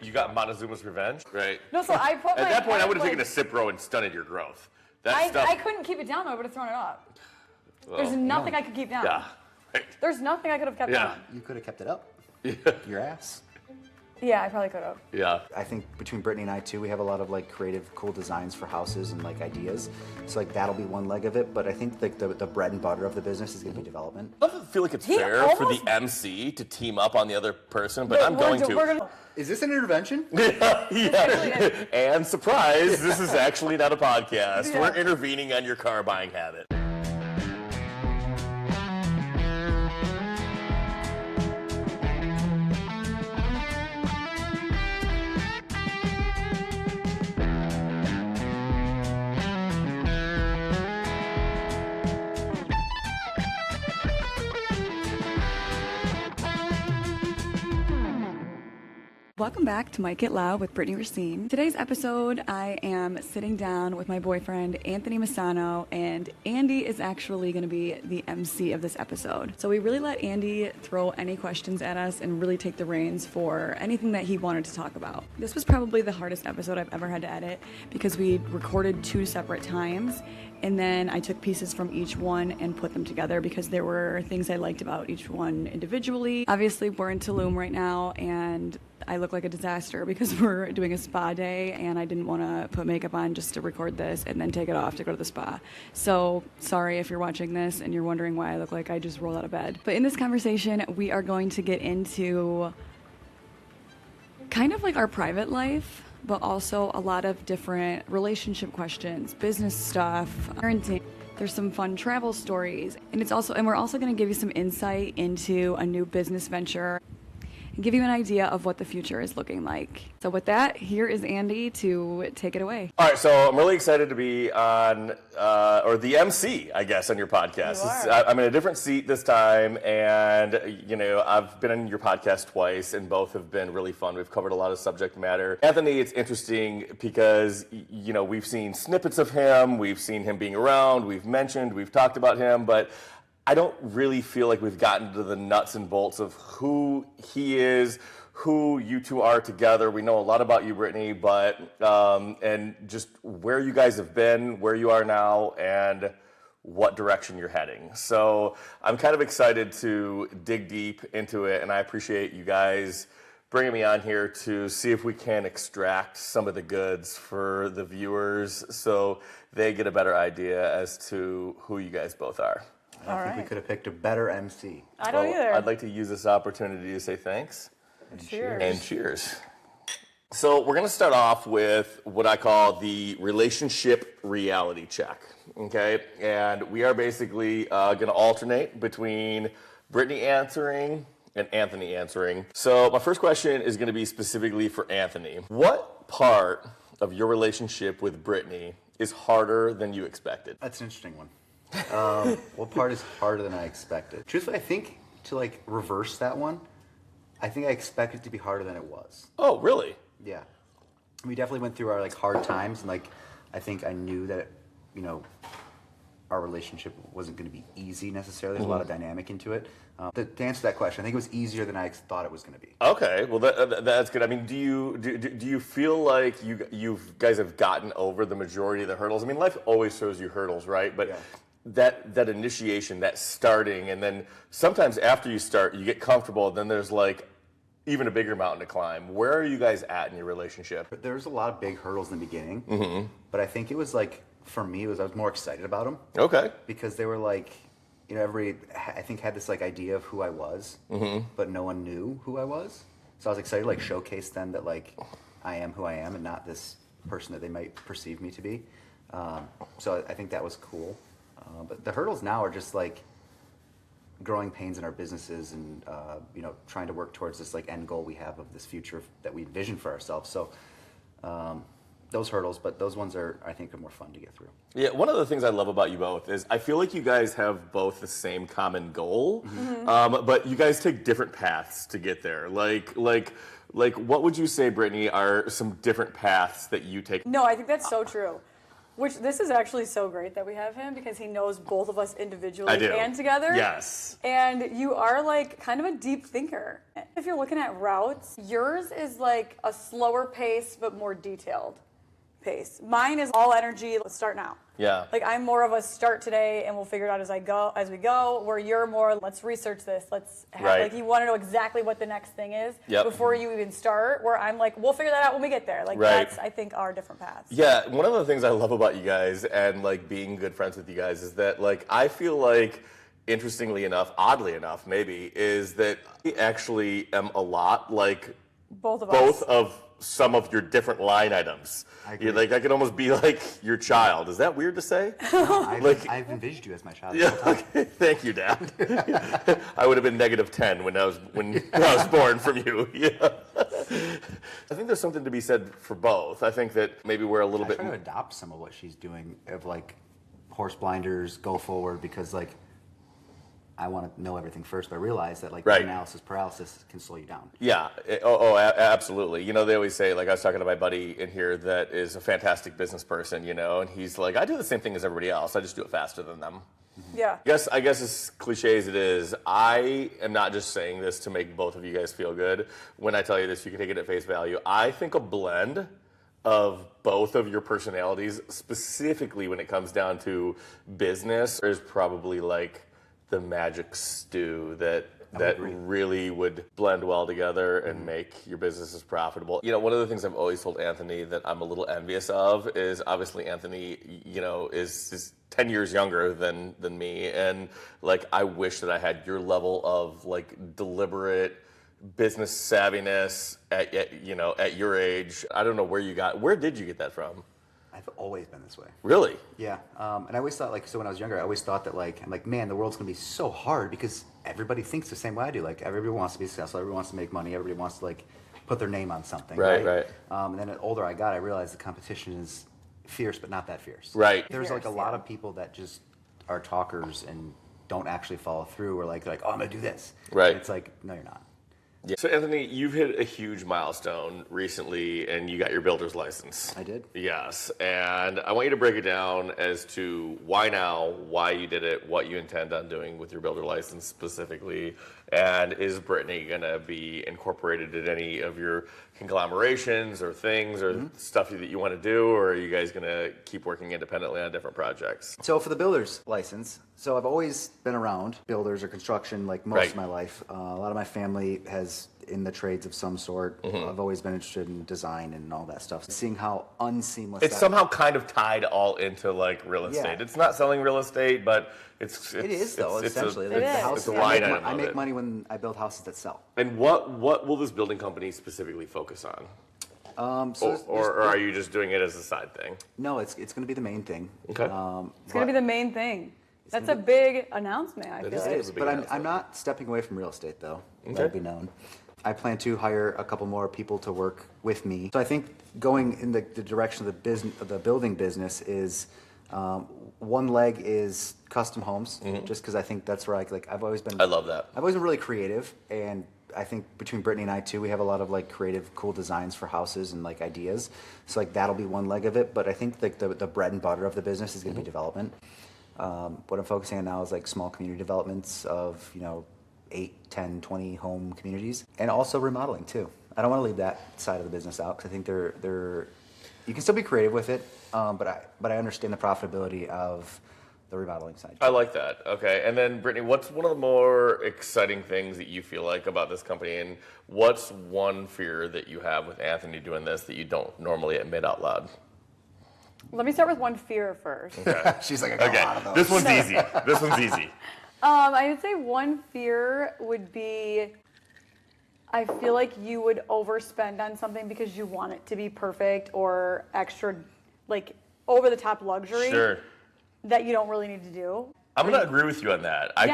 You got Montezuma's revenge, right? No, so I put At that point, I would have taken a Cipro and stunted your growth. I couldn't keep it down, though. I would have thrown it up. There's nothing I could keep down. Yeah, right. There's nothing I could have kept down. You could have kept it up. Yeah. Your ass. Yeah, I probably could have. Yeah. I think between Brittany and I too, we have a lot of like creative, cool designs for houses and like ideas. So like that'll be one leg of it. But I think like the bread and butter of the business is going to be development. I don't feel like it's fair for the MC to team up on the other person, but I'm going to. Is this an intervention? Yeah. And surprise, this is actually not a podcast. Yeah. We're intervening on your car buying habit. Welcome back to Mic It Loud with Brittany Racine. Today's episode, I am sitting down with my boyfriend, Anthony Maisano, and Andy is actually going to be the MC of this episode. So we really let Andy throw any questions at us and really take the reins for anything that he wanted to talk about. This was probably the hardest episode I've ever had to edit because we recorded 2 separate times, and then I took pieces from each one and put them together because there were things I liked about each one individually. Obviously, we're in Tulum right now, and I look like a disaster because we're doing a spa day and I didn't want to put makeup on just to record this and then take it off to go to the spa. So sorry if you're watching this and you're wondering why I look like I just rolled out of bed. But in this conversation, we are going to get into kind of like our private life, but also a lot of different relationship questions, business stuff, parenting. There's some fun travel stories, and we're also going to give you some insight into a new business venture and give you an idea of what the future is looking like. So with that, here is Andy to take it away. All right, so I'm really excited to be on, or the MC, I guess, on your podcast. I'm in a different seat this time, and, you know, I've been on your podcast twice, and both have been really fun. We've covered a lot of subject matter. Anthony, it's interesting because, you know, we've seen snippets of him, we've seen him being around, we've talked about him, but I don't really feel like we've gotten to the nuts and bolts of who he is, who you two are together. We know a lot about you, Brittany, but and just where you guys have been, where you are now, and what direction you're heading. So I'm kind of excited to dig deep into it, and I appreciate you guys bringing me on here to see if we can extract some of the goods for the viewers so they get a better idea as to who you guys both are. I think we could have picked a better MC. I don't either. I'd like to use this opportunity to say thanks. And cheers. And cheers. So we're going to start off with what I call the relationship reality check, okay? And we are basically going to alternate between Brittany answering and Anthony answering. So my first question is going to be specifically for Anthony. What part of your relationship with Brittany is harder than you expected? That's an interesting one. What part is harder than I expected? Truthfully, I think to like reverse that one, I think I expected it to be harder than it was. Oh, really? Yeah. We definitely went through our like hard times, and like I think I knew that, you know, our relationship wasn't going to be easy necessarily. There's a lot of dynamic into it. To answer that question, I think it was easier than I thought it was going to be. Okay, well that's good. I mean, do you feel like you guys have gotten over the majority of the hurdles? I mean, life always throws you hurdles, right? But yeah. That initiation, that starting, and then sometimes after you start, you get comfortable, then there's like even a bigger mountain to climb. Where are you guys at in your relationship? There's a lot of big hurdles in the beginning, but I think it was like, for me, I was more excited about them. Okay. Because they were like, you know, I think had this like idea of who I was, but no one knew who I was. So I was excited to like showcase them that like I am who I am and not this person that they might perceive me to be. So I think that was cool. But the hurdles now are just like growing pains in our businesses and, you know, trying to work towards this like end goal we have of this future that we envision for ourselves. So those hurdles, but those ones are, I think, are more fun to get through. Yeah, one of the things I love about you both is I feel like you guys have both the same common goal, but you guys take different paths to get there. Like, what would you say, Brittany, are some different paths that you take? No, I think that's so true. Which this is actually so great that we have him because he knows both of us individually and together. Yes. And you are like kind of a deep thinker. If you're looking at routes, yours is like a slower pace but more detailed pace. Mine is all energy. Let's start now. Yeah. Like I'm more of a start today and we'll figure it out as we go. Where you're more, let's research this. Let's have, like you want to know exactly what the next thing is before you even start. Where I'm like, we'll figure that out when we get there. Like that's I think our different paths. Yeah. One of the things I love about you guys and like being good friends with you guys is that like I feel like, interestingly enough, oddly enough, maybe, is that I actually am a lot like both of some of your different line items. Like I could almost be like your child. Is that weird to say? No, I've envisioned you as my child. Yeah. Okay. Thank you, Dad. I would have been -10 when I was born from you. Yeah. I think there's something to be said for both. I think that maybe we're a little bit. I try to adopt some of what she's doing of like horse blinders, go forward, because like I want to know everything first, but I realize that like analysis paralysis can slow you down. Yeah. Absolutely. You know, they always say, like I was talking to my buddy in here that is a fantastic business person, you know, and he's like, I do the same thing as everybody else. I just do it faster than them. Yeah. I guess as cliche as it is, I am not just saying this to make both of you guys feel good. When I tell you this, you can take it at face value. I think a blend of both of your personalities, specifically when it comes down to business, is probably like the magic stew that really would blend well together and make your businesses profitable. You know, one of the things I've always told Anthony that I'm a little envious of is obviously Anthony, you know, is 10 years younger than me. And like, I wish that I had your level of like deliberate business savviness at your age. I don't know where did you get that from? I've always been this way. Really? Yeah. And I always thought like, so when I was younger, I always thought that like, I'm like, man, the world's gonna be so hard because everybody thinks the same way I do. Like everybody wants to be successful, everybody wants to make money, everybody wants to like put their name on something. Right. And then the older I got, I realized the competition is fierce, but not that fierce. Right. There's like a lot of people that just are talkers and don't actually follow through, or like, they're like, oh, I'm gonna do this. Right. And it's like, no, you're not. Yeah. So Anthony, you've hit a huge milestone recently and you got your builder's license. I did. Yes. And I want you to break it down as to why now, why you did it, what you intend on doing with your builder license specifically, and is Brittany going to be incorporated in any of your conglomerations or things or stuff that you want to do, or are you guys going to keep working independently on different projects? So for the builder's license, so I've always been around builders or construction like most of my life. A lot of my family has in the trades of some sort. I've always been interested in design and all that stuff. Seeing how unseamless it's somehow kind of tied all into like real estate. It's not selling real estate, but it is though. Essentially, it's a line item. I make money when I build houses that sell. And what will this building company specifically focus on? Or are you just doing it as a side thing? No, it's going to be the main thing. Okay. It's going to be the main thing. That's a big announcement, I feel like. But I'm not stepping away from real estate, though. Let it be known. I plan to hire a couple more people to work with me. So I think going in the direction of the building business is one leg is custom homes, just because I think that's where I've always been. I love that. I've always been really creative, and I think between Brittany and I too, we have a lot of like creative, cool designs for houses and like ideas. So like that'll be one leg of it. But I think like the bread and butter of the business is going to be development. What I'm focusing on now is like small community developments of 8, 10, 20 home communities, and also remodeling too. I don't want to leave that side of the business out because I think they're you can still be creative with it, but I understand the profitability of the remodeling side. I like that. Okay, and then Brittany, what's one of the more exciting things that you feel like about this company, and what's one fear that you have with Anthony doing this that you don't normally admit out loud? Let me start with one fear first. Okay. She's like, I got a lot of those. This one's easy. This one's easy. I would say one fear would be, I feel like you would overspend on something because you want it to be perfect or extra, like over the top luxury that you don't really need to do. I'm going to agree with you on that. I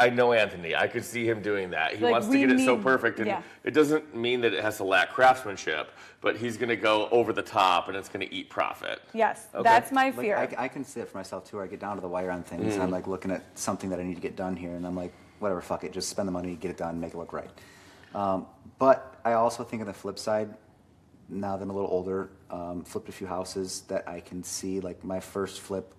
know Anthony. I could see him doing that. He wants to get it so perfect. And it doesn't mean that it has to lack craftsmanship, but he's going to go over the top and it's going to eat profit. Yes, that's my Like, fear. I can see it for myself too, where I get down to the wire on things and I'm like looking at something that I need to get done here and I'm like, whatever, fuck it, just spend the money, get it done, make it look right. But I also think on the flip side, now that I'm a little older, flipped a few houses that I can see, like my first flip,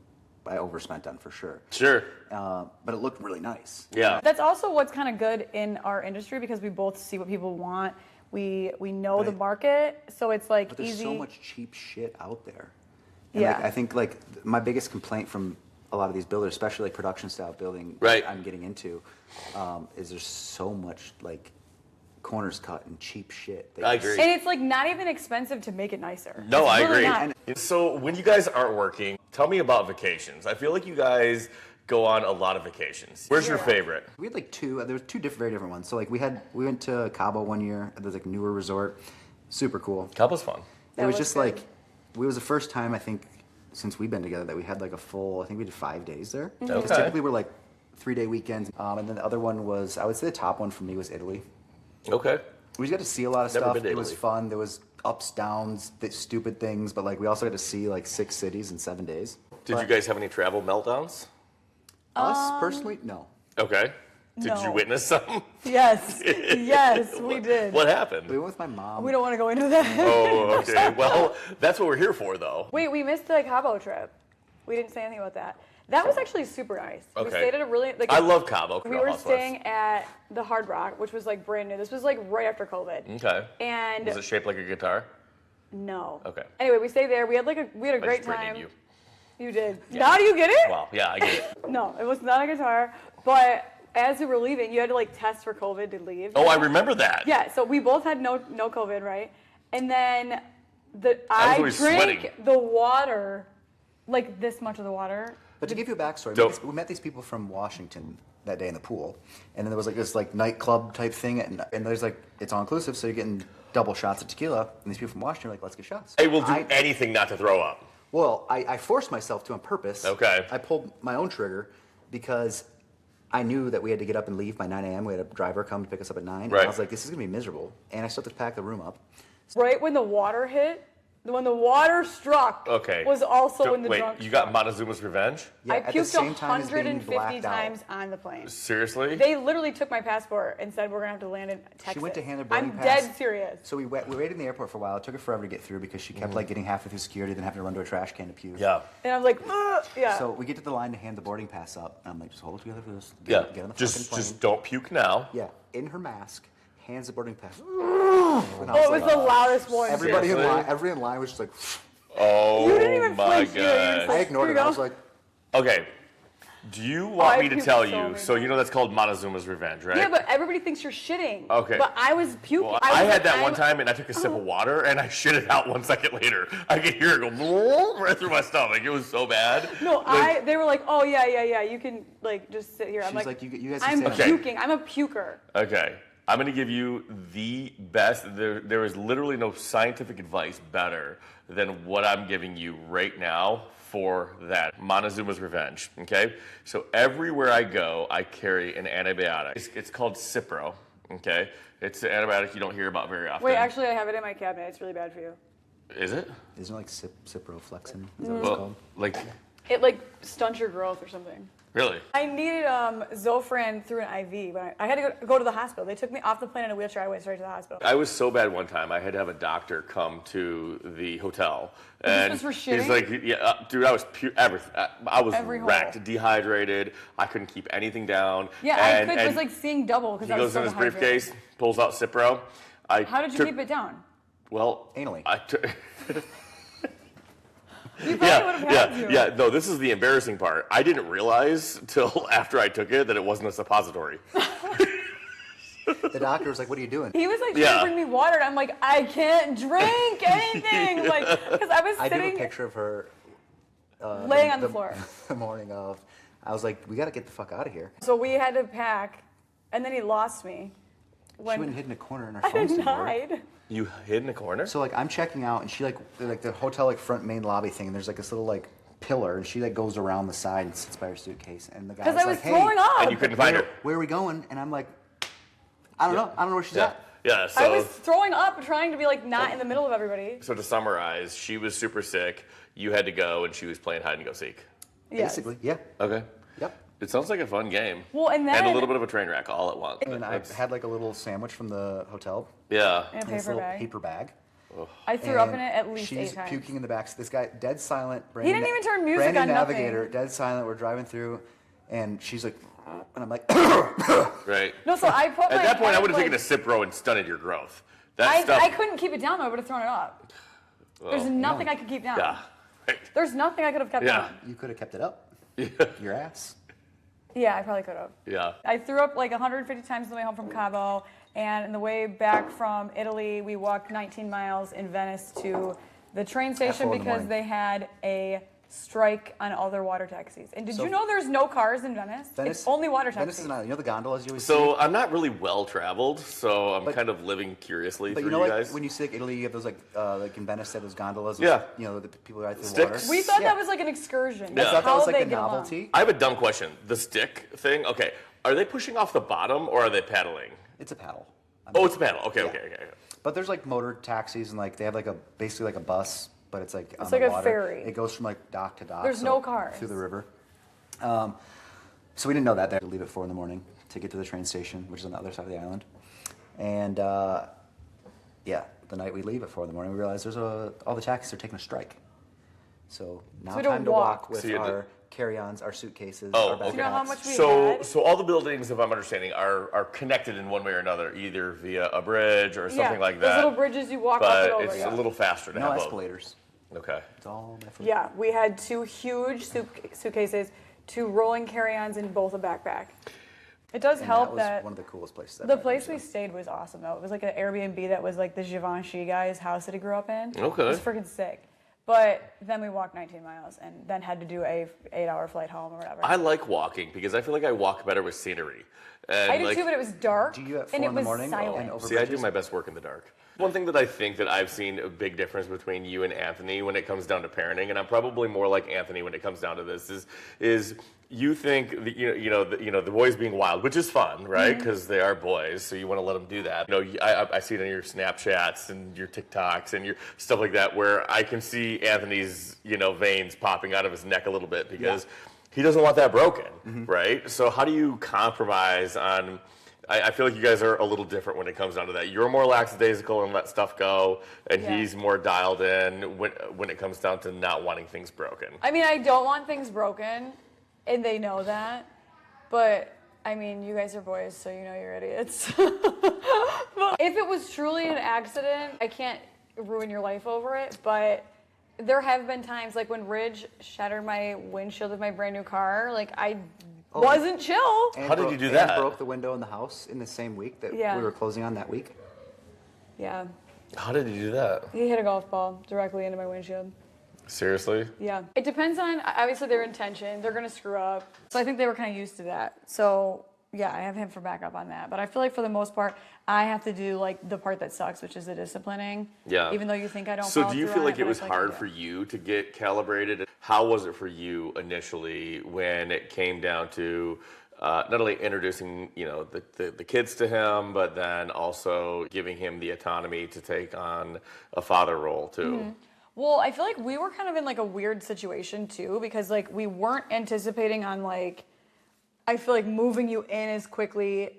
I overspent on for sure. Sure. But it looked really nice. Yeah. That's also what's kind of good in our industry because we both see what people want. We know the market, so it's like But there's easy. so much cheap shit out there. And Yeah. like, I think like my biggest complaint from a lot of these builders, especially like production style building Right. I'm getting into, is there's so much like corners cut and cheap shit. I agree. And it's like not even expensive to make it nicer. No, It's I really agree. not. So when you guys aren't working, tell me about vacations. I feel like you guys go on a lot of vacations. Where's your Yeah. favorite? We had like there was two very different ones. So like we went to Cabo one year. It was like a newer resort, super cool. Cabo's fun. It was was just good. like, it was the first time I think since we've been together that we had like a full, I think we did 5 days there. Mm-hmm. Because Okay. typically we're like 3-day weekends. And then the other one was, I would say the top one for me was Italy. Okay. We just got to see a lot of Never stuff. been to It was Italy. fun. There was ups, downs, stupid things, but like we also got to see like 6 cities in 7 days. Did you guys have any travel meltdowns? Us personally, no. Okay. Did you No. witness some? Yes, yes, we did. What happened? We went with my mom. We don't want to go into that. Oh, okay. Well, that's what we're here for, though. Wait, we missed the Cabo trip. We didn't say anything about that. That was actually super nice. We Okay. stayed at a really like. I love Cabo. We were staying at the Hard Rock, which was like brand new. This was like right after COVID. Okay. And Was it shaped like a guitar? no. Okay. Anyway, we stayed there. We had a I great just Brittany'd time. you. You did. Now do you get it? Wow. Yeah, I get it. No, it was not a guitar. But as we were leaving, you had to like test for COVID to leave. Oh, I remember that. Yeah, so we both had no COVID, right? And then I was I always drank sweating. the water, like this much of the water. But to give you a backstory, Dope. we met these people from Washington that day in the pool, and then there was like this like nightclub type thing, and there's like it's all inclusive, so you're getting double shots of tequila, and these people from Washington are like, let's get shots. I will do anything not to throw up. Well, I forced myself to on purpose. Okay. I pulled my own trigger because I knew that we had to get up and leave by 9 a.m. We had a driver come to pick us up at 9. Right. And I was like, this is gonna be miserable, and I still had to pack the room up. Right when the water hit, when the water struck, Okay. was also in the Wait, drunk you got truck. Montezuma's revenge? Yeah, I at the puked same time as being 150 blacked out. times on the plane. Seriously? They literally took my passport and said we're gonna have to land in Texas. She went to hand her boarding I'm pass. dead serious. So we waited in the airport for a while. It took her forever to get through because she kept like getting halfway through security, then having to run to a trash can to puke. Yeah. And I was like, ugh, yeah. So we get to the line to hand the boarding pass up, and I'm like, just hold it together for this. Yeah. Get on the fucking Just plane. don't puke now. Yeah, in her mask, hands the boarding pass. And I Oh, it was like, the loudest one. everybody in Seriously? line, everyone in line was just like, Oh You didn't even my flinch either. You were just god. I ignored it. I was like, Okay. Do you want I me to puked tell so you? many So you know that's called Montezuma's revenge, right? Yeah, but everybody thinks you're shitting. Okay. But I was puking. Well, was I had like, that one I'm- time and I took a sip of water and I shit it out 1 second later. I could hear it go right through my stomach. It was so bad. No, Like, they were like, oh yeah, you can like just sit here. I'm she's like, like, you guys I'm can sit Okay. puking. I'm a puker. Okay. I'm going to give you the best. There is literally no scientific advice better than what I'm giving you right now for that. Montezuma's revenge. Okay? So everywhere I go, I carry an antibiotic. It's called Cipro. Okay? It's an antibiotic you don't hear about very often. Wait, actually, I have it in my cabinet. It's really bad for you. Is it? Isn't it like ciproflexin? Is that what it's Well, called? like, It like stunts your growth or something. really? I needed Zofran through an IV, but I had to go to the hospital. They took me off the plane in a wheelchair. I went straight to the hospital. I was so bad one time, I had to have a doctor come to the hotel. And was for he's shitting? like, yeah, dude, I was everything. I was Every wrecked, hole. dehydrated. I couldn't keep anything down. Yeah, and, I was and like seeing double because he I was goes so in his dehydrated. briefcase, pulls out Cipro. How did you keep it down? Well, Anally. I took. You probably would have had to. Yeah. No, this is the embarrassing part. I didn't realize till after I took it that it wasn't a suppository. The doctor was like, what are you doing? He was like trying Yeah. to bring me water, and I'm like, I can't drink anything, like because I was I did sitting a picture of her laying on the floor. the morning of. I was like, we got to get the fuck out of here. So we had to pack, and then he lost me. She went and When hid in a corner and her I phone's didn't didn't work. hide. You hid in a corner? So like I'm checking out and she like the hotel like front main lobby thing and there's like this little like pillar and she like goes around the side and sits by her suitcase and the guy's Because like, I was hey, throwing up. And you couldn't find her. where are we going? And I'm like, I don't know. I don't know where she's Yeah. at. Yeah. I So, was throwing up, trying to be like not in the middle of everybody. so to summarize, she was super sick. You had to go, and she was playing hide and go seek. Yes. Basically, yeah. Okay. Yep. It sounds like a fun game. Well, and then a little bit of a train wreck all at once. And I That's- had like a little sandwich from the hotel yeah. in a in this paper little bag. paper bag. I threw up in And it at least she's 8 times. puking in the back. This guy, dead silent. He didn't even turn music Brandon on, nothing. Navigator, dead silent. We're driving through, and she's like, and I'm like, Right. No, so I put At that point, I would have like, taken a sip, bro, and stunted your growth. That stuff. I couldn't keep it down, though. I would have thrown it up. There's nothing I could keep down. Yeah. Right. There's nothing I could have kept Yeah. down. you could have kept it up. Your ass. Yeah, I probably could have. Yeah. I threw up like 150 times on the way home from Cabo, and on the way back from Italy, we walked 19 miles in Venice to the train station 4 in the because morning. they had a strike on all their water taxis. And did So- you know there's no cars in Venice? It's only water taxis. Venice is not. You know the gondolas you always see. So I'm not really well traveled, so I'm kind of living curiously But through you know, you like guys. when you see like Italy, you have those like in Venice, they have those gondolas. Yeah. You know, the people ride through Sticks. water. We thought Yeah. that was like an excursion. Yeah. That's I I thought that how was they like a get along. novelty. I have a dumb question. The stick thing. Okay, are they pushing off the bottom or are they paddling? It's a paddle. Oh, it's a paddle. Okay, Yeah. okay. But there's like motor taxis and like they have like basically like a bus, but it's like on like the a water. ferry. It goes from like dock to dock. There's so no cars. through the river. So we didn't know that. They had to leave at 4 in the morning to get to the train station, which is on the other side of the island. And yeah, the night we leave at 4 in the morning, we realize all the taxis are taking a strike. So now we don't time to walk. walk with So you had to- our carry-ons, our suitcases, Oh, our backpacks. okay. You know how much we So, had? so all the buildings, if I'm understanding, are connected in one way or another, either via a bridge or something like Those that. little bridges you walk up but and over. it's Yeah. a little faster to No have escalators. both. Okay. It's all my foot. Yeah, we had 2 huge suitcases, 2 rolling carry-ons in both a backpack. It does And help that was one of the coolest places. I've the ever place been we to. stayed was awesome though. It was like an Airbnb that was like the Givenchy guy's house that he grew up in. Okay. It was freaking sick. But then we walked 19 miles and then had to do a 8-hour flight home or whatever. I like walking because I feel like I walk better with scenery. And I did like, too, but it was dark Do you at 4 and it in the was morning? silent. And over See, I do bridges? my best work in the dark. One thing that I think that I've seen a big difference between you and Anthony when it comes down to parenting, and I'm probably more like Anthony when it comes down to this, is you think that, the boys being wild, which is fun, right? Because they are boys, so you want to let them do that. I see it in your Snapchats and your TikToks and your stuff like that, where I can see Anthony's veins popping out of his neck a little bit because he doesn't want that broken, right? So how do you compromise on? I feel like you guys are a little different when it comes down to that. You're more lackadaisical and let stuff go, and Yeah. he's more dialed in when it comes down to not wanting things broken. I mean, I don't want things broken, and they know that. But, I mean, you guys are boys, so you know you're idiots. But if it was truly an accident, I can't ruin your life over it. But there have been times, like when Ridge shattered my windshield of my brand new car, like I wasn't chill. And How did bro- you do and that? broke the window in the house in the same week that Yeah. we were closing on that week. Yeah. How did you do that? He hit a golf ball directly into my windshield. Seriously? Yeah. It depends on, obviously, their intention. They're going to screw up. So I think they were kind of used to that. So, yeah, I have him for backup on that. But I feel like for the most part, I have to do, like, the part that sucks, which is the disciplining. Yeah. Even though you think I don't So follow do you through feel on like it but I was feel like I hard do. for you to get calibrated? How was it for you initially when it came down to not only introducing the kids to him, but then also giving him the autonomy to take on a father role too? Mm-hmm. Well, I feel like we were kind of in, like, a weird situation, too, because, like, we weren't anticipating on, like, I feel like moving you in as quickly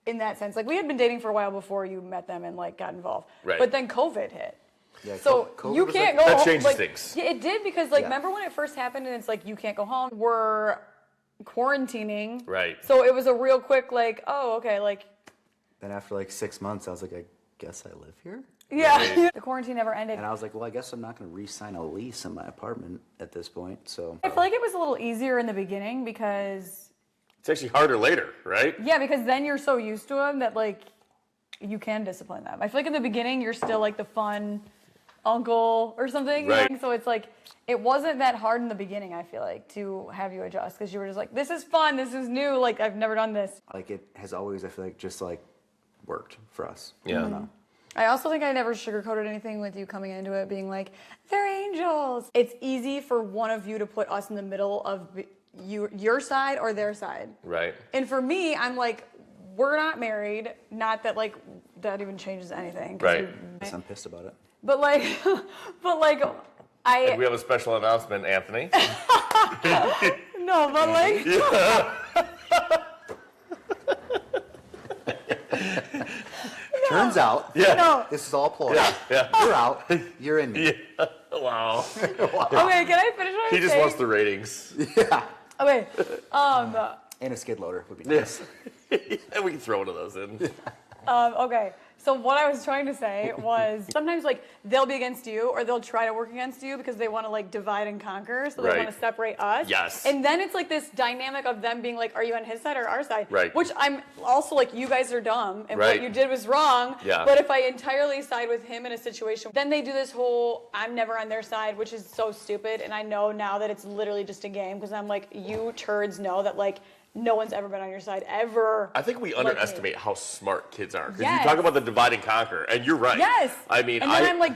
in that sense. Like, we had been dating for a while before you met them and, like, got involved. Right. But then COVID hit. Yeah, So COVID you was can't like- go That home. changes like, things. Yeah, it did because, like, Yeah. remember when it first happened and it's like, you can't go home? We're quarantining. Right. So it was a real quick, like, oh, okay, like, Then after like 6 months, I was like, I guess I live here. yeah. Right. The quarantine never ended. And I was like, well, I guess I'm not going to re-sign a lease in my apartment at this point. So I feel like it was a little easier in the beginning because, It's actually harder later, right? yeah, because then you're so used to them that, like, you can discipline them. I feel like in the beginning, you're still, like, the fun uncle or something. Right. So it's like, it wasn't that hard in the beginning, I feel like, to have you adjust because you were just like, this is fun, this is new, like, I've never done this. like it has always, I feel like, just like worked for us. Yeah. I don't know. I also think I never sugarcoated anything with you coming into it being like, they're angels. It's easy for one of you to put us in the middle of your side or their side. Right. And for me, I'm like, we're not married. Not that, like, that even changes anything. 'cause Right. Guess I'm pissed about it. But like, And we have a special announcement, Anthony. no, but like, Turns out, Yeah. this is all ploy. Yeah. You're out. You're in me. Yeah. Wow. Okay, can I finish what He I'm just saying? wants the ratings. Yeah. Okay. And a skid loader would be nice. And we can throw one of those in. Okay. So what I was trying to say was sometimes like they'll be against you or they'll try to work against you because they want to like divide and conquer. So they Right. want to separate us. Yes. And then it's like this dynamic of them being like, are you on his side or our side? Right. Which I'm also like, you guys are dumb and Right. what you did was wrong. Yeah. But if I entirely side with him in a situation, then they do this whole I'm never on their side, which is so stupid. And I know now that it's literally just a game because I'm like, you turds know that like no one's ever been on your side ever. I think we like me. underestimate how smart kids are. Because Yes. you talk about the divide and conquer, and you're right. Yes. I mean, and then I'm like,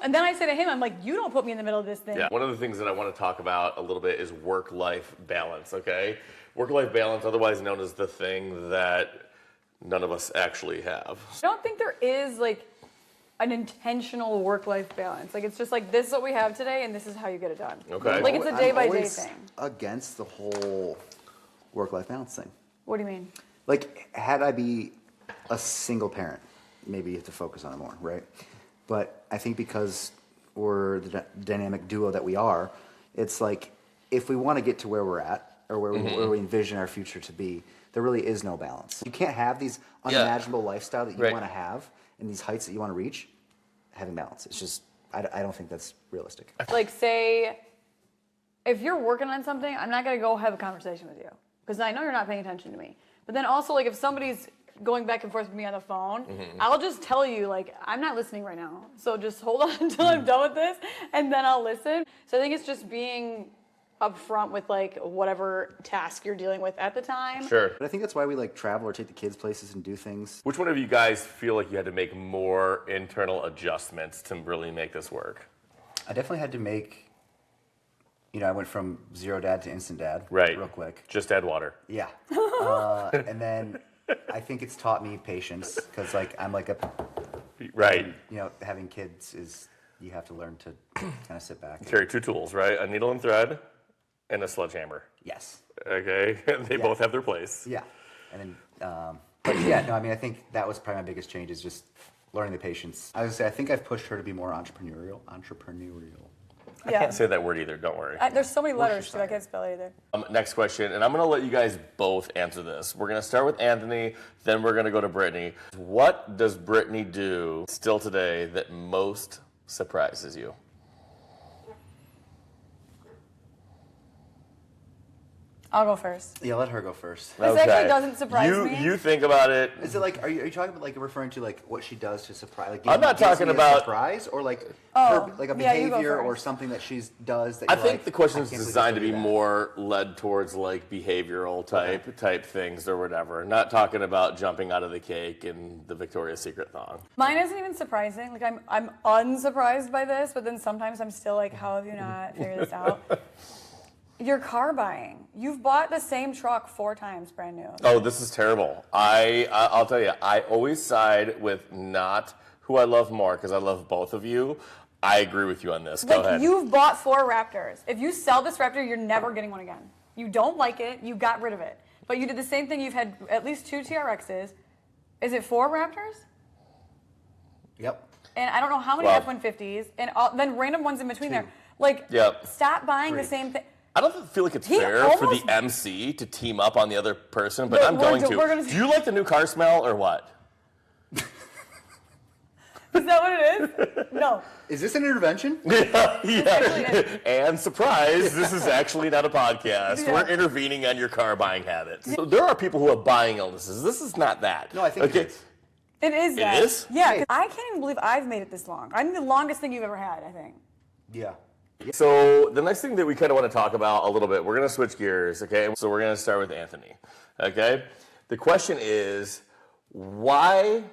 and then I say to him, I'm like, you don't put me in the middle of this thing. Yeah. One of the things that I want to talk about a little bit is work-life balance, okay? Work-life balance, otherwise known as the thing that none of us actually have. I don't think there is like an intentional work-life balance. Like it's just like this is what we have today, and this is how you get it done. Okay. Like it's a I'm day-by-day always thing. against the whole work-life balance thing. What do you mean? Like, had I be a single parent, maybe you have to focus on it more, right? But I think because we're the dynamic duo that we are, it's like if we want to get to where we're at or where we envision our future to be, there really is no balance. You can't have these unimaginable lifestyle that you Right. want to have and these heights that you want to reach, having balance. It's just, I don't think that's realistic. Like say, if you're working on something, I'm not gonna go have a conversation with you because I know you're not paying attention to me. But then also like if somebody's going back and forth with me on the phone, I'll just tell you like I'm not listening right now. So just hold on until I'm done with this, and then I'll listen. So I think it's just being upfront with like whatever task you're dealing with at the time. Sure. But I think that's why we like travel or take the kids places and do things. Which one of you guys feel like you had to make more internal adjustments to really make this work? I definitely had to make, I went from zero dad to instant dad Right. real quick. Just add water. Yeah. And then I think it's taught me patience because like I'm like Right. having kids is you have to learn to kind of sit back. Carry two tools, right? A needle and thread and a sledgehammer. Yes. Okay? They both have their place. Yeah. And then, but yeah, no, I mean, I think that was probably my biggest change is just learning the patience. I would say I think I've pushed her to be more entrepreneurial. I can't say that word either, don't worry. There's so many letters too, I can't spell it either. Next question, and I'm going to let you guys both answer this. We're going to start with Anthony, then we're going to go to Brittany. What does Brittany do still today that most surprises you? I'll go first. Yeah, let her go first. This actually doesn't surprise me. You think about it. Is it like, are you talking about like referring to like what she does to surprise? Like, I'm not gives talking me a about- surprise or like like a yeah, you go behavior or first. something that she does that I you're think like, the question I is can't believe designed to she be did that. more led towards like behavioral type things or whatever. Not talking about jumping out of the cake and the Victoria's Secret thong. Mine isn't even surprising. Like I'm unsurprised by this, but then sometimes I'm still like, how have you not figured this out? Your car buying. You've bought the same truck 4 times, brand new. Oh, this is terrible. I'll tell you, I always side with not who I love more because I love both of you. I agree with you on this. Go ahead. You've bought 4 Raptors. If you sell this Raptor, you're never getting one again. You don't like it. You got rid of it. But you did the same thing. You've had at least 2 TRXs. Is it 4 Raptors? Yep. And I don't know how many Well- F-150s, and then random ones in between 2. there. Like, Yep. stop buying the 3. same thing. I don't feel like it's He fair for the almost- MC to team up on the other person, but No, I'm we're going do- we're to. gonna- Do you like the new car smell or what? Is that what it is? No. Is this an intervention? Yeah. And surprise, this is actually not a podcast. Yeah. We're intervening on your car buying habits. So there are people who have buying illnesses. This is not that. No, I think it is. It is that. is? Yeah, 'cause I can't even believe I've made it this long. I'm the longest thing you've ever had, I think. Yeah. So the next thing that we kind of want to talk about a little bit, we're going to switch gears, okay? So we're going to start with Anthony, okay? The question is, why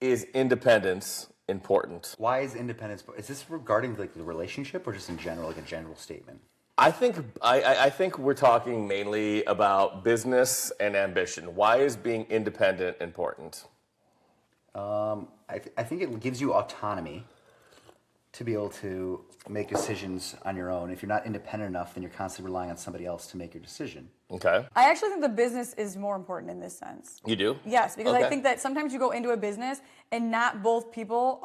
is independence important? Why is independence? Is this regarding like the relationship or just in general, like a general statement? I think we're talking mainly about business and ambition. Why is being independent important? I think it gives you autonomy to be able to make decisions on your own. If you're not independent enough, then you're constantly relying on somebody else to make your decision. Okay. I actually think the business is more important in this sense. You do? Yes, because Okay. I think that sometimes you go into a business and not both people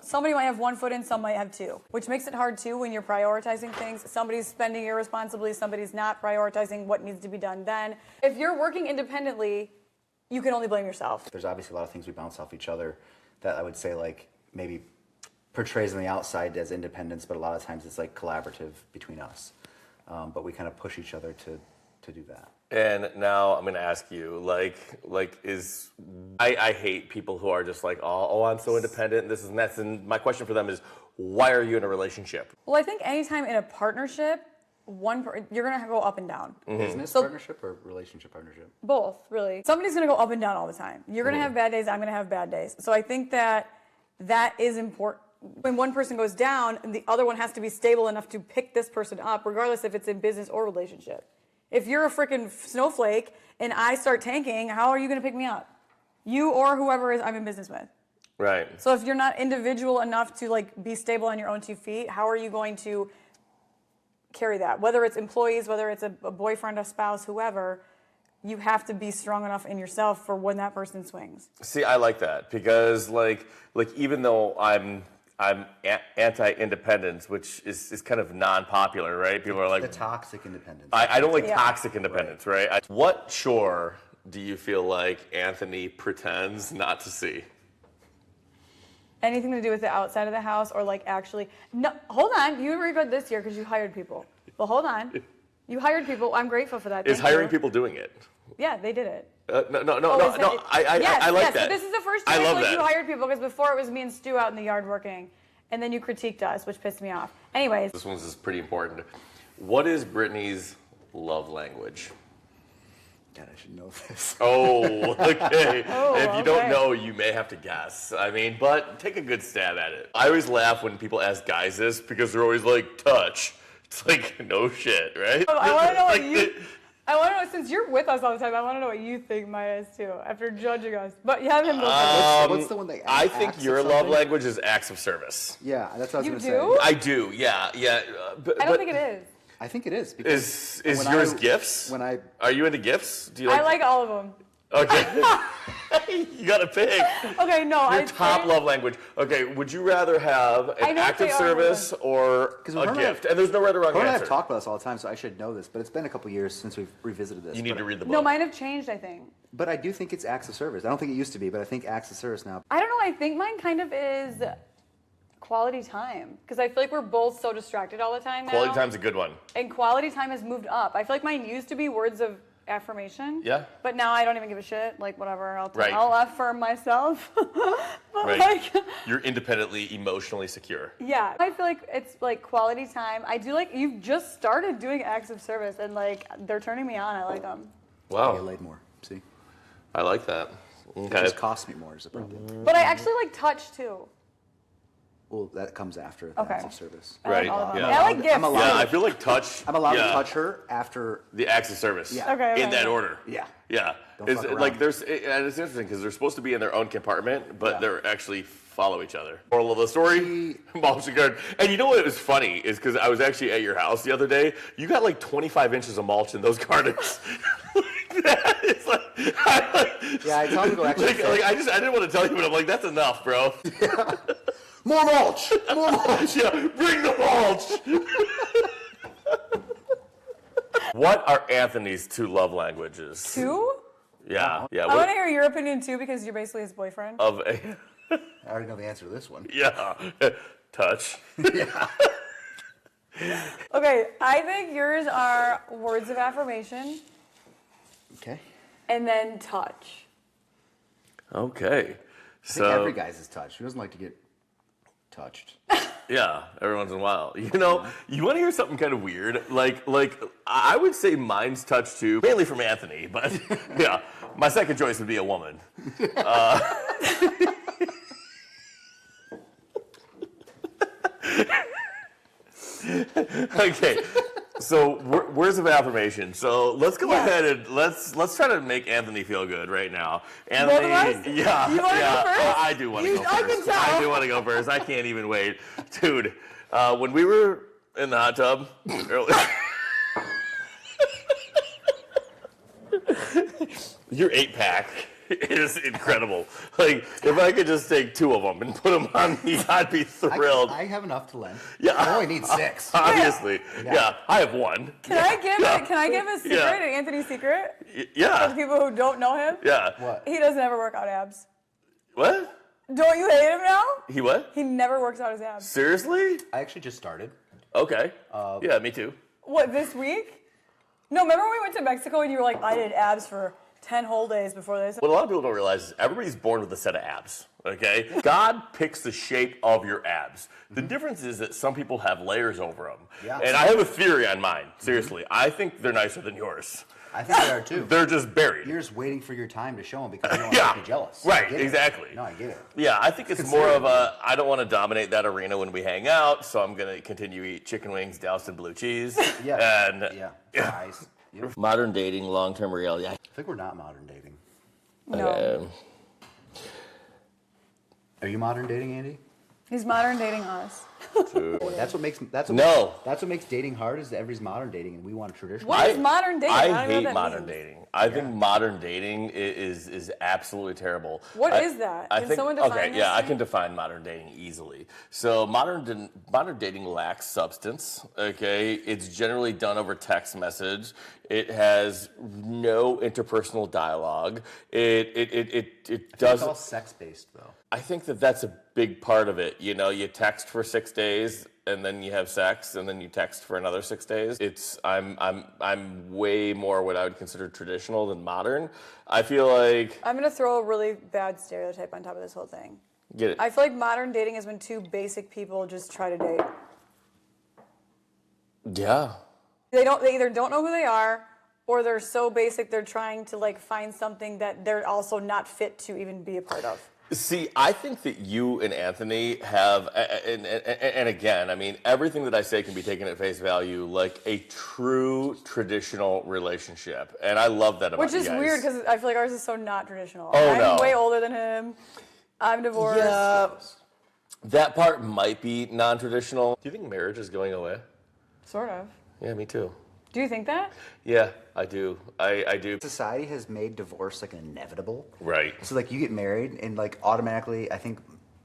somebody might have one foot in, some might have two, which makes it hard too when you're prioritizing things. Somebody's spending irresponsibly, somebody's not prioritizing what needs to be done then. If you're working independently, you can only blame yourself. There's obviously a lot of things we bounce off each other that I would say like maybe portrays on the outside as independence, but a lot of times it's like collaborative between us. But we kind of push each other to do that. And now I'm going to ask you, I hate people who are just like, oh, I'm so independent, this and that. And my question for them is, why are you in a relationship? Well, I think anytime in a partnership, you're going to go up and down. Business partnership or relationship partnership? Both, really. Somebody's going to go up and down all the time. You're going to have bad days, I'm going to have bad days. So I think that is important. When one person goes down, the other one has to be stable enough to pick this person up, regardless if it's in business or relationship. If you're a freaking snowflake and I start tanking, how are you going to pick me up? You or whoever I'm in business with. Right. So if you're not individual enough to like be stable on your own 2 feet, how are you going to carry that? Whether it's employees, whether it's a boyfriend, a spouse, whoever, you have to be strong enough in yourself for when that person swings. See, I like that because like even though I'm anti-independence, which is kind of non-popular, right? People are like The toxic independence. I don't like toxic independence, right? What chore do you feel like Anthony pretends not to see? Anything to do with the outside of the house or like actually, no, hold on, you reread this year because you hired people. Well, hold on. You hired people, I'm grateful for that. Is Thank hiring you. people doing it? Yeah, they did it. No. Yes, I like yes. that. So this is the first I time love like that. you hired people because before it was me and Stu out in the yard working, and then you critiqued us, which pissed me off. Anyways, This one's is pretty important. What is Brittany's love language? God, I should know this. Oh, okay. Oh, If you don't okay. know, you may have to guess. I mean, but take a good stab at it. I always laugh when people ask guys this because they're always like, touch. It's like, no shit, right? I want to know what Like, I want to know, since you're with us all the time, I want to know what you think mine is too, after judging us. But you have him go first. What's the one that I think acts of your love something? language is acts of service. Yeah, that's what I was You going to do? say. I do, yeah. I don't think it is. I think it is. Because Is when yours I- gifts? When I Are you into gifts? Do you I like all of them. Okay. You gotta pick. Okay, no, Your I'd top say- love language. Okay, would you rather have I an know act of they are service or 'Cause a when her and I- gift? And there's no right or wrong Her and I answer. have talked about this all the time, so I should know this. But it's been a couple years since we've revisited this. You need but, to read the book. No, mine have changed, I think. But I do think it's acts of service. I don't think it used to be, but I think acts of service now. I don't know, I think mine kind of is quality time. Because I feel like we're both so distracted all the time now. Quality time's a good one. And quality time has moved up. I feel like mine used to be words of affirmation. Yeah. But now I don't even give a shit. Like, whatever. Right. I'll affirm myself. But Right. like, You're independently, emotionally secure. yeah. I feel like it's like quality time. I do like, you've just started doing acts of service and like, they're turning me on. I like them. I Wow. get laid more. See? I like that. It Okay. just costs me more is the problem. But I actually like touch too. Well, that comes after the Okay. acts of service. I like Right, all of them. yeah. I like gifts. I'm allowed- Yeah, I feel like touch. I'm allowed yeah, to touch her after. the acts of service. Yeah. Okay. In that order. Yeah. Yeah. Don't It's fuck around. like there's, and it's interesting because they're supposed to be in their own compartment, but Yeah. they're actually follow each other. Moral of the story: mulch the garden. And you know what was funny is because I was actually at your house the other day. You got like 25 inches of mulch in those gardens. It's like, Yeah, I tell them to go extra thick. I didn't want to tell you, but I'm like, that's enough, bro. More mulch! More mulch! Yeah, bring the mulch. What are Anthony's two love languages? Two? Yeah, yeah. I what- want to hear your opinion too because you're basically his boyfriend. of a, I already know the answer to this one. yeah, touch. Okay, I think yours are words of affirmation Okay. and then touch. Okay, I think so every guy's is touched. Who doesn't like to get touched? yeah, every once in a while. You know, you want to hear something kind of weird? Like I would say mine's touch too, mainly from Anthony, but yeah, my second choice would be a woman. Okay, So words of affirmation. So let's go Yeah. ahead and let's try to make Anthony feel good right now. Both Anthony, of us? yeah, You wanna go first? I do want to go first. I can tell. I do want to go first. I can't even wait, dude. When we were in the hot tub earlier. Your 8-pack is incredible. Like, if I could just take 2 of them and put them on me, I'd be thrilled. I have enough to lend. Yeah. I only need 6. Obviously. Yeah, I have 1. Can I give a secret, Yeah. an Anthony secret? For Yeah. people who don't know him? Yeah. What? He doesn't ever work out abs. What? Don't you hate him now? He what? He never works out his abs. Seriously? I actually just started. Okay. Yeah, me too. What, this week? No, remember when we went to Mexico and you were like, I did abs for 10 whole days before this? What a lot of people don't realize is everybody's born with a set of abs, okay? God picks the shape of your abs. The difference is that some people have layers over them. Yeah. And I have a theory on mine, seriously. I think they're nicer than yours. I think they are too. They're just buried. You're just waiting for your time to show them because you don't Yeah. want to be jealous. Right, I get it. exactly. No, I get it. Yeah, I think it's more of a, I don't want to dominate that arena when we hang out, so I'm going to continue to eat chicken wings doused in blue cheese. Yeah. And Yeah. Nice. Yep. modern dating, long-term reality. I think we're not modern dating. No. Are you modern dating, Andy? He's modern dating us. That's what makes No. That's what makes dating hard is that everybody's modern dating and we want a traditional. What is modern dating? I don't even know hate what that modern means. dating. I think modern dating is absolutely terrible. What What is is that? Can someone define Okay, this yeah, to I me? can define modern dating easily. So modern dating lacks substance. Okay, it's generally done over text message. It has no interpersonal dialogue. It It's doesn't. all sex based though. I think that that's a big part of it. You know, you text for 6 days and then you have sex and then you text for another 6 days. I'm way more what I would consider traditional than modern. I feel like I'm going to throw a really bad stereotype on top of this whole thing. get it. I feel like modern dating is when 2 basic people just try to date. Yeah. They either don't know who they are or they're so basic they're trying to like find something that they're also not fit to even be a part of. See, I think that you and Anthony have, and again, I mean, everything that I say can be taken at face value, like a true traditional relationship, and I love that about Which you is guys. weird because I feel like ours is so not traditional. Oh, I'm no. way older than him. I'm divorced. Yeah, that part might be non-traditional. Do you think marriage is going away? Sort of. Yeah, me too. Do you think that? Yeah, I do. I do. Society has made divorce like inevitable. Right. So like you get married and like automatically I think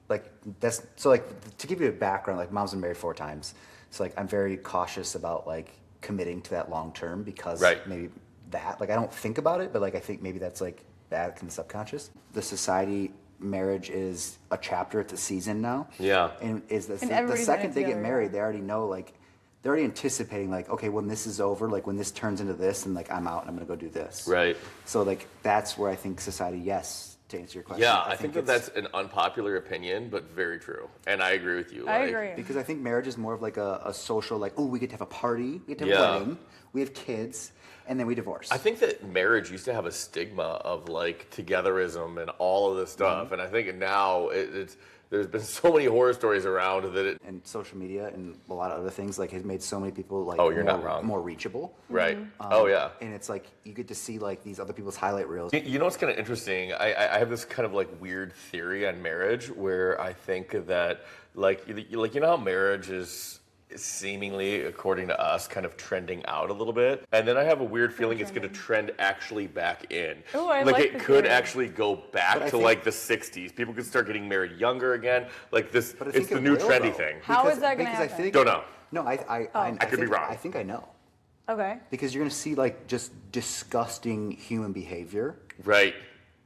like that's so like to give you a background, like mom's been married 4 times. So like I'm very cautious about like committing to that long term because Right. maybe that like I don't think about it, but like I think maybe that's like bad in the subconscious. The society marriage is a chapter, it's a season now. Yeah. And is the everybody's in second it they get together, married, yeah. they already know like they're already anticipating like, okay, when this is over, like when this turns into this and like I'm out and I'm gonna go do this. Right. So like that's where I think society, yes, to answer your question. Yeah, I think that it's- that's an unpopular opinion, but very true, and I agree with you. I like- agree. because I think marriage is more of like a social like, oh, we get to have a party, we get to have Yeah. a wedding, we have kids, and then we divorce. I think that marriage used to have a stigma of like togetherism and all of this stuff, and I think now it's there's been so many horror stories around that it. and social media and a lot of other things like has made so many people like Oh, you're not wrong. more reachable. Right. Oh yeah. And it's like you get to see like these other people's highlight reels. You know what's kind of interesting? I have this kind of like weird theory on marriage where I think that like you know how marriage is seemingly, according to us, kind of trending out a little bit, and then I have a weird feeling it's going to trend actually back in. Ooh, I like it the could theory. actually go back But I to think- like the '60s. People could start getting married younger again. Like this, But I it's think the it new will, trendy though. thing. How is Because- that gonna because I happen? think- Don't know. No, I could be think- wrong. I think I know. Okay. Because you're gonna see like just disgusting human behavior Right.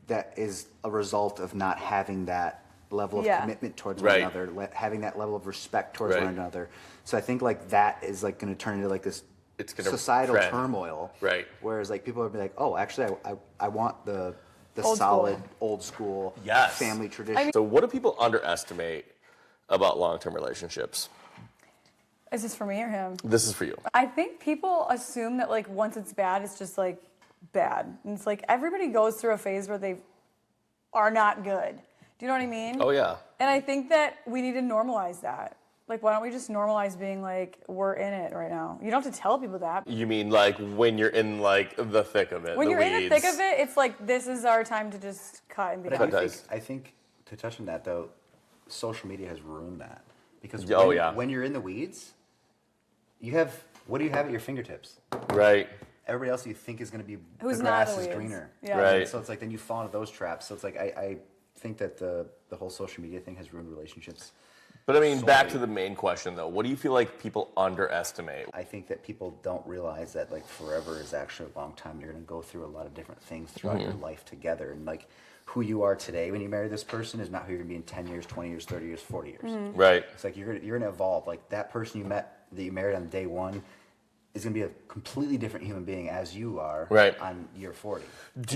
that is a result of not having that level of Yeah. commitment towards Right. one another, having that level of respect towards Right. one another. So I think like that is like going to turn into like this It's gonna societal trend. turmoil. Right. Whereas like people would be like, oh, actually, I want the Old solid school. old school Yes. family tradition. So what do people underestimate about long-term relationships? Is this for me or him? This is for you. I think people assume that like once it's bad, it's just like bad. And it's like everybody goes through a phase where they are not good. Do you know what I mean? Oh yeah. And I think that we need to normalize that. Like, why don't we just normalize being like, we're in it right now? You don't have to tell people that. You mean like when you're in like the thick of it? When the you're weeds. in the thick of it, it's like, this is our time to just cut and be But done. I think to touch on that though, social media has ruined that because when you're in the weeds, what do you have at your fingertips? Right. Everybody else you think is going to be Who's the not grass in the is weeds. greener. Yeah. Right. So it's like then you fall into those traps. So it's like I think that the whole social media thing has ruined relationships. But I mean, back to the main question though. What do you feel like people underestimate? I think that people don't realize that like forever is actually a long time. You're going to go through a lot of different things throughout your life together, and like who you are today when you marry this person is not who you're going to be in 10 years, 20 years, 30 years, 40 years. Right. It's like you're going to evolve. Like that person you met that you married on day one is going to be a completely different human being as you are on year 40.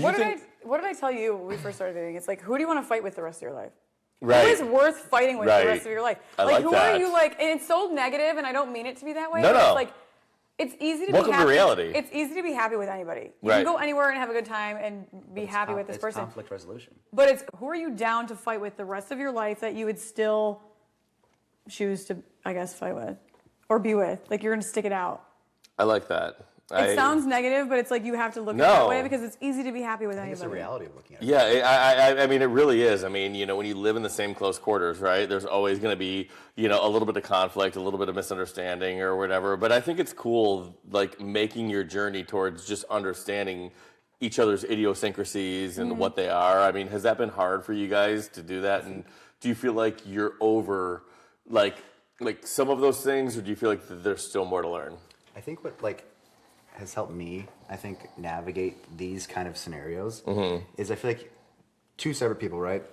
What did I tell you when we first started dating? It's like, who do you want to fight with the rest of your life? Right. Who is worth fighting with the rest of your life? I like who that. are you like? And it's so negative, and I don't mean it to be that way. No, but no. It's like, it's easy to Welcome be to happy. reality. It's easy to be happy with anybody. You Right. can go anywhere and have a good time and be happy with this it's person. conflict resolution. But it's who are you down to fight with the rest of your life that you would still choose to, I guess, fight with or be with? Like you're going to stick it out. I like that. It sounds negative, but it's like you have to look at it that way because it's easy to be happy with I think anybody. it's the reality of looking at it. Yeah, I mean, it really is. I mean, when you live in the same close quarters, right, there's always going to be, a little bit of conflict, a little bit of misunderstanding or whatever. But I think it's cool, like, making your journey towards just understanding each other's idiosyncrasies and what they are. I mean, has that been hard for you guys to do that? And do you feel like you're over, like some of those things, or do you feel like there's still more to learn? I think what has helped me, I think, navigate these kind of scenarios is I feel like two separate people, right?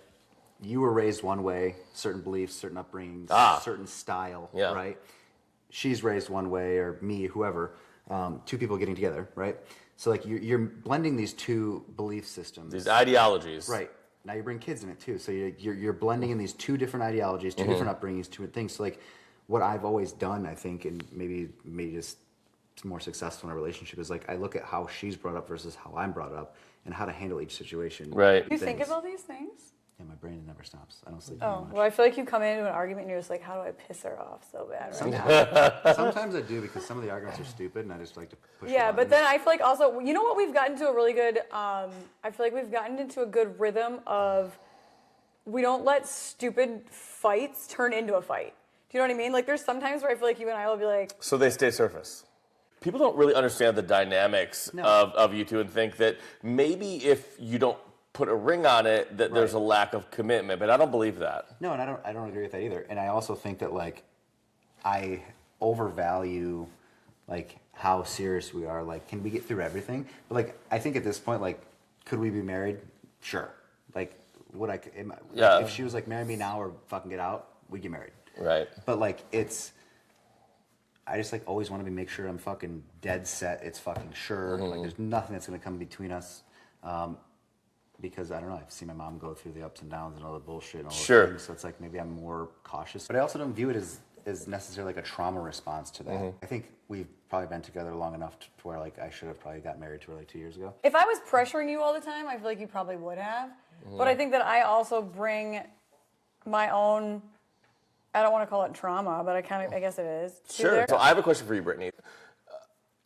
You were raised one way, certain beliefs, certain upbringings, certain style, right? She's raised one way, or me, whoever. Two people getting together, right? So like you're blending these two belief systems, These ideologies, right? Now you bring kids in it too, so you're blending in these two different ideologies, two different upbringings, two different things. So like what I've always done, I think, and maybe just more successful in a relationship is like I look at how she's brought up versus how I'm brought up and how to handle each situation. Right. You think of all these things? Yeah, my brain never stops. I don't sleep very much. Well, I feel like you come into an argument and you're just like, how do I piss her off so bad right now? Sometimes I do because some of the arguments are stupid and I just like to push Yeah, the but buttons. then I feel like also, you know what, we've gotten to a really good, I feel like we've gotten into a good rhythm of we don't let stupid fights turn into a fight. Do you know what I mean? Like there's sometimes where I feel like you and I will be like, So they stay surface. People don't really understand the dynamics of you two and think that maybe if you don't put a ring on it, that there's a lack of commitment. But I don't believe that. No, and I don't agree with that either. And I also think that like I overvalue like how serious we are. Like, can we get through everything? But like I think at this point, like, could we be married? Sure. Like, would I? If she was like, marry me now or fucking get out, we'd get married. Right. But like I just like always want to make sure I'm fucking dead set. It's fucking sure. Like there's nothing that's gonna come between us. Because I don't know, I've seen my mom go through the ups and downs and all the bullshit and all those things. So it's like maybe I'm more cautious. But I also don't view it as necessarily like a trauma response to that. I think we've probably been together long enough to where like I should have probably got married to her like 2 years ago. if I was pressuring you all the time, I feel like you probably would have. But I think that I also bring my own, I don't want to call it trauma, but I guess it is. Sure. So I have a question for you, Brittany.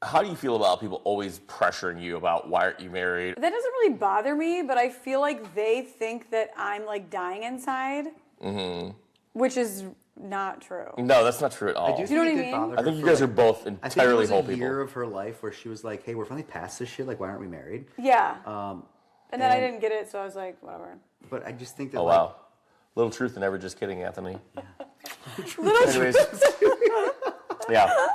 How do you feel about people always pressuring you about why aren't you married? That doesn't really bother me, but I feel like they think that I'm like dying inside, which is not true. No, that's not true at all. I do you know what I it did mean? bother I her think you for, guys like, are both I think it entirely was whole a people. year of her life where she was like, hey, we're finally past this shit, like why aren't we married? Yeah. And then I didn't get it, so I was like, whatever. But I just think that Oh, like, wow. Little truth and never just kidding, Anthony. Little Yeah.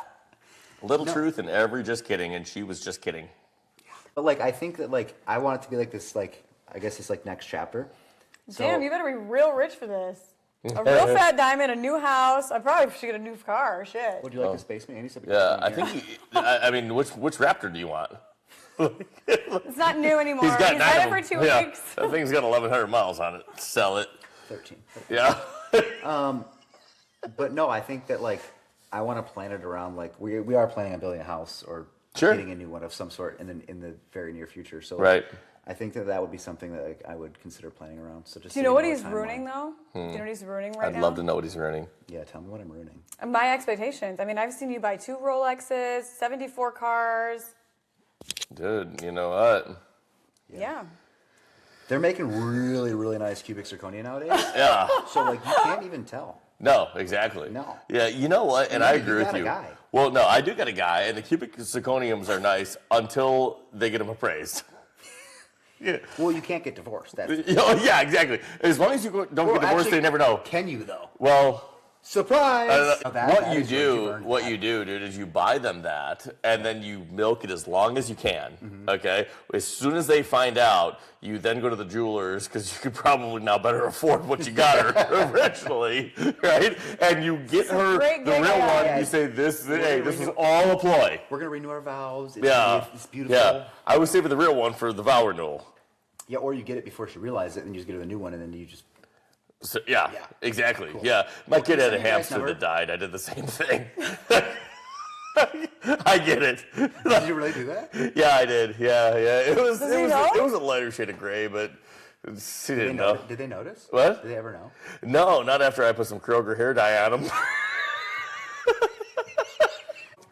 Little truth and every just kidding, and she was just kidding. but like I think that like I want it to be like this, like I guess it's like next chapter. Damn, you better be real rich for this. A real fat diamond, a new house. I probably should get a new car. Shit. Would you like this basement? Andy said Yeah, I think. I mean, which Raptor do you want? It's not new anymore. He's got had it nine for 2 of them. Yeah, weeks. that thing's got 1,100 miles on it. Sell it. 13. Yeah. But no, I think that like I want to plan it around like we are planning on building a house or Sure. getting a new one of some sort in the very near future. So Right. I think that would be something that like, I would consider planning around. So just Do you know what he's ruining though? Do you know what he's ruining right now? I'd love to know what he's ruining. Yeah, tell me what I'm ruining. My expectations. I mean, I've seen you buy 2 Rolexes, 74 cars. Dude, you know what? Yeah. They're making really, really nice cubic zirconia nowadays. Yeah. So like you can't even tell. No, exactly. No. Yeah, you know what? And I agree with got a you. guy. Well, no, I do got a guy, and the cubic zirconiums are nice until they get them appraised. Yeah. Well, you can't get divorced. That's Oh, yeah, exactly. As long as you don't get divorced, actually, they never know. Can you though? Well, Surprise! what you do, dude, is you buy them that, and then you milk it as long as you can. Okay. As soon as they find out, you then go to the jewelers because you could probably now better afford what you got her originally, right? And you get her great the real gig. one. Yeah. You say this is all a ploy. We're gonna renew our vows. It's, Yeah, it's beautiful. yeah. I would save for the real one for the vow renewal. Yeah, or you get it before she realizes it, and you just get her a new one, and then you just. So, yeah, Yeah. exactly. Cool. Yeah, my kid had a send me a nice hamster number. that died. I did the same thing. I get it. Did you really do that? Yeah, I did. Yeah. It was Does he know? it was a lighter shade of gray, but she didn't know. Did they notice? What? Did they ever know? No, not after I put some Kroger hair dye on them.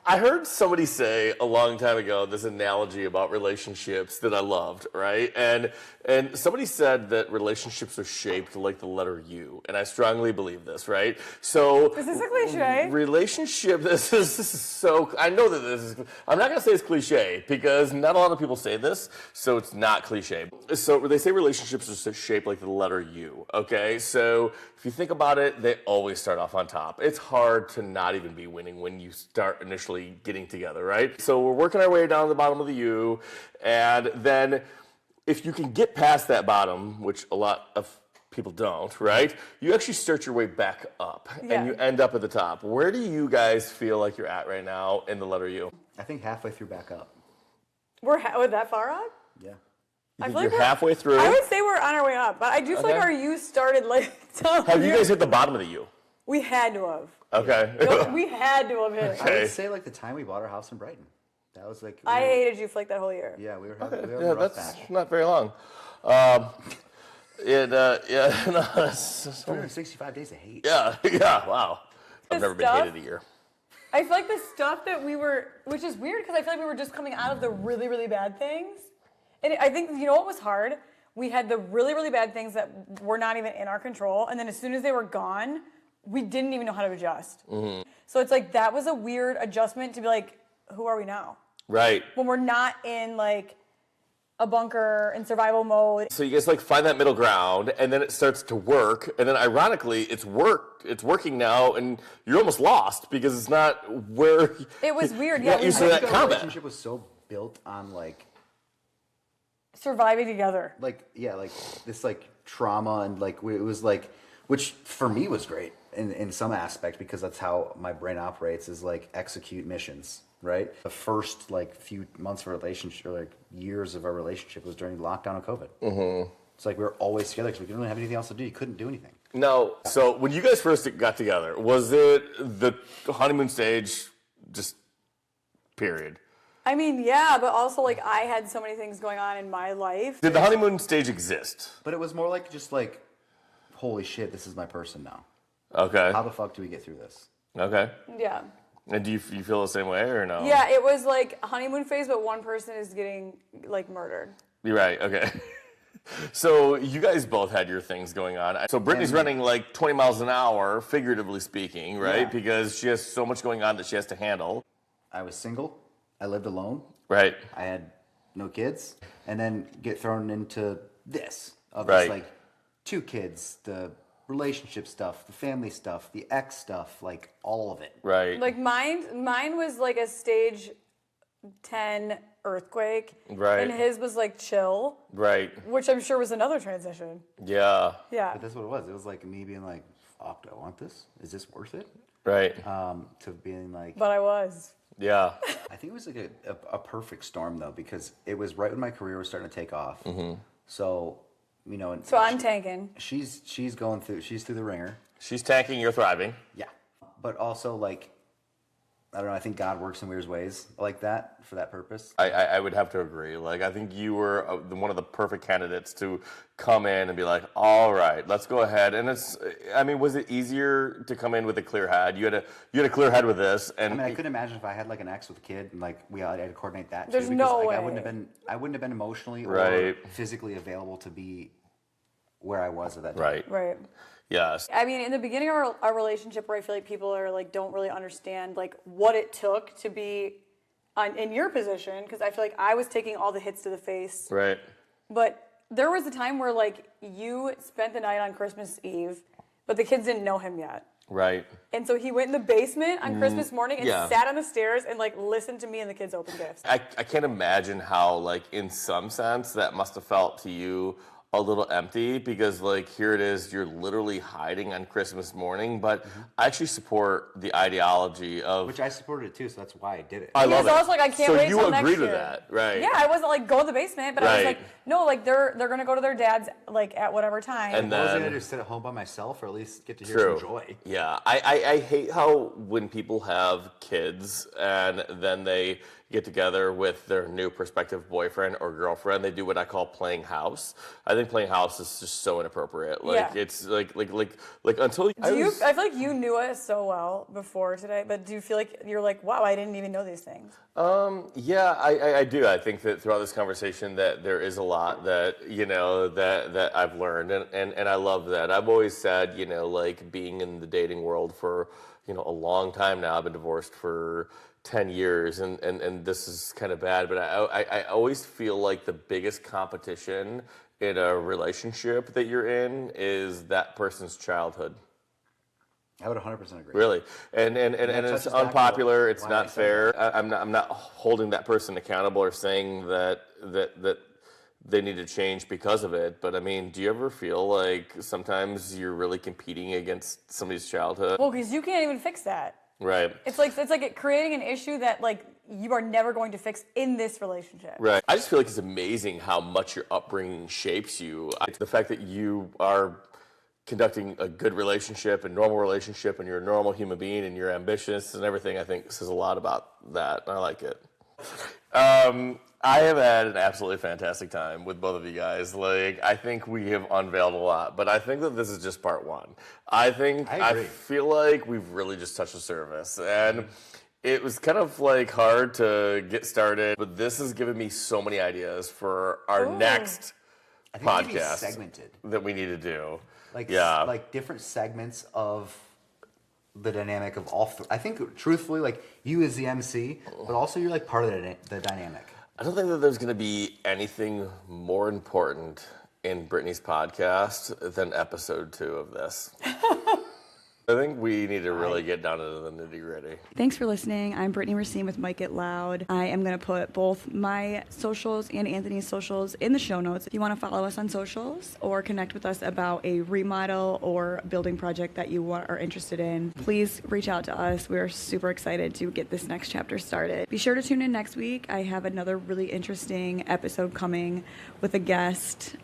I heard somebody say a long time ago this analogy about relationships that I loved, right? And somebody said that relationships are shaped like the letter U, and I strongly believe this, right? So Is this a cliche? relationship. This is so. I know that this is. I'm not gonna say it's cliche because not a lot of people say this, so it's not cliche. So they say relationships are shaped like the letter U. Okay, so if you think about it, they always start off on top. It's hard to not even be winning when you start initially getting together, right? So we're working our way down to the bottom of the U, and then if you can get past that bottom, which a lot of people don't, right? You actually start your way back up, Yeah. and you end up at the top. Where do you guys feel like you're at right now in the letter U? I think halfway through back up. We're that far up? Yeah. You I think feel like you're we're- halfway through? I would say we're on our way up, but I do feel like Okay. our U started like. Have you guys hit the bottom of the U? We had to have. Okay. We had to have hit it. I Okay. would say like the time we bought our house in Brighton. That was like. I hated you for like that whole year. Yeah, we were having we were Yeah, a rough that's patch. not very long. Yeah, no, that's, 365 days of hate. yeah, wow. I've The never been stuff- hated a year. I feel like the stuff that we were, which is weird because I feel like we were just coming out of the really, really bad things. And I think, you know what was hard? We had the really, really bad things that were not even in our control. And then as soon as they were gone, we didn't even know how to adjust. So it's like that was a weird adjustment to be like, who are we now? Right. When we're not in like a bunker in survival mode. So you guys like find that middle ground, and then it starts to work, and then ironically, it's working now, and you're almost lost because it's not where. It was weird, you're yeah. not used I to think that our combat. relationship was so built on like Surviving together. this like trauma and like it was like, which for me was great in some aspect because that's how my brain operates is like execute missions, right? The first like few months of our relationship, or like years of our relationship, was during the lockdown of COVID. It's like we were always together because we didn't really have anything else to do. You couldn't do anything. No. So when you guys first got together, was it the honeymoon stage? Just period. I mean, yeah, but also like I had so many things going on in my life. Did the honeymoon stage exist? But it was more like just like, holy shit, this is my person now. Okay. How the fuck do we get through this? Okay. Yeah. And do you feel the same way or no? Yeah, it was like a honeymoon phase, but one person is getting like murdered. You're right. Okay. So you guys both had your things going on. So Brittany's running like 20 miles an hour, figuratively speaking, right? Yeah. Because she has so much going on that she has to handle. I was single. I lived alone. Right. I had no kids, and then get thrown into this of Right. just like 2 kids, the relationship stuff, the family stuff, the ex stuff, like all of it. Right. Like mine was like a stage 10 earthquake. Right. And his was like chill, Right. which I'm sure was another transition. Yeah. Yeah. But that's what it was. It was like me being like, "Fuck, do I want this? Is this worth it?" Right. To being like, But I was. Yeah. I think it was like a perfect storm though, because it was right when my career was starting to take off. So, you know, and So I'm tanking. she's going through. She's through the ringer. She's tanking, you're thriving. Yeah. But also like I don't know. I think God works in weird ways like that for that purpose. I would have to agree. Like, I think you were one of the perfect candidates to come in and be like, all right, let's go ahead. And was it easier to come in with a clear head? You had a clear head with this. And I couldn't imagine if I had like an ex with a kid and like I had to coordinate that. There's too, no because, way. I wouldn't have been emotionally or Right. physically available to be where I was at that time. Right. Right. Yes. I mean, in the beginning of our relationship, where I feel like people are like don't really understand like what it took to be in your position, because I feel like I was taking all the hits to the face. Right. But there was a time where like you spent the night on Christmas Eve, but the kids didn't know him yet. Right. And so he went in the basement on Christmas morning and yeah. sat on the stairs and like listened to me and the kids open gifts. I can't imagine how, like, in some sense, that must have felt to you a little empty, because like here it is, you're literally hiding on Christmas morning. But I actually support the ideology of Which I supported it too, so that's why I did it. I love it. I was like, I can't so wait you till agree next to year. that, right? Yeah, I wasn't like go to the basement, but I was Right. like, no, like they're gonna go to their dad's like at whatever time. And What was I then gonna do? Sit at home by myself, or at least get to hear True. some joy? Yeah, I hate how when people have kids and then they get together with their new prospective boyfriend or girlfriend, they do what I call playing house. I think playing house is just so inappropriate. Like Yeah. it's like until I feel like you knew us so well before today, but do you feel like you're like, wow, I didn't even know these things? Yeah, I do. I think that throughout this conversation that there is a lot that, that I've learned, and I love that. I've always said, like being in the dating world for, a long time now. I've been divorced for 10 years, and this is kind of bad, but I always feel like the biggest competition in a relationship that you're in is that person's childhood. I would 100% agree. Really, and it's touches back to unpopular. It's why not I said fair. I'm not holding that person accountable or saying that they need to change because of it. But I mean, do you ever feel like sometimes you're really competing against somebody's childhood? Well, because you can't even fix that. Right. It's like creating an issue that like you are never going to fix in this relationship. Right. I just feel like it's amazing how much your upbringing shapes you. The fact that you are conducting a good relationship, a normal relationship, and you're a normal human being and you're ambitious and everything, I think says a lot about that. I like it. I have had an absolutely fantastic time with both of you guys. Like, I think we have unveiled a lot, but I think that this is just part one. I agree. feel like we've really just touched the surface, and it was kind of like hard to get started, but this has given me so many ideas for our next I think it should be podcast segmented. that we need to do. Like different segments of the dynamic of all. I think, truthfully, like you as the MC, but also you're like part of the dynamic. I don't think that there's going to be anything more important in Brittany's podcast than episode 2 of this. I think we need to really get down into the nitty-gritty. Thanks for listening. I'm Brittany Racine with Mike It Loud. I am going to put both my socials and Anthony's socials in the show notes. If you want to follow us on socials or connect with us about a remodel or building project that you are interested in, please reach out to us. We're super excited to get this next chapter started. Be sure to tune in next week. I have another really interesting episode coming with a guest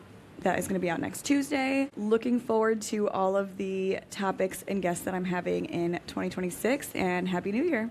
that is going to be out next Tuesday. Looking forward to all of the topics and guests that I'm having in 2026, and Happy New Year.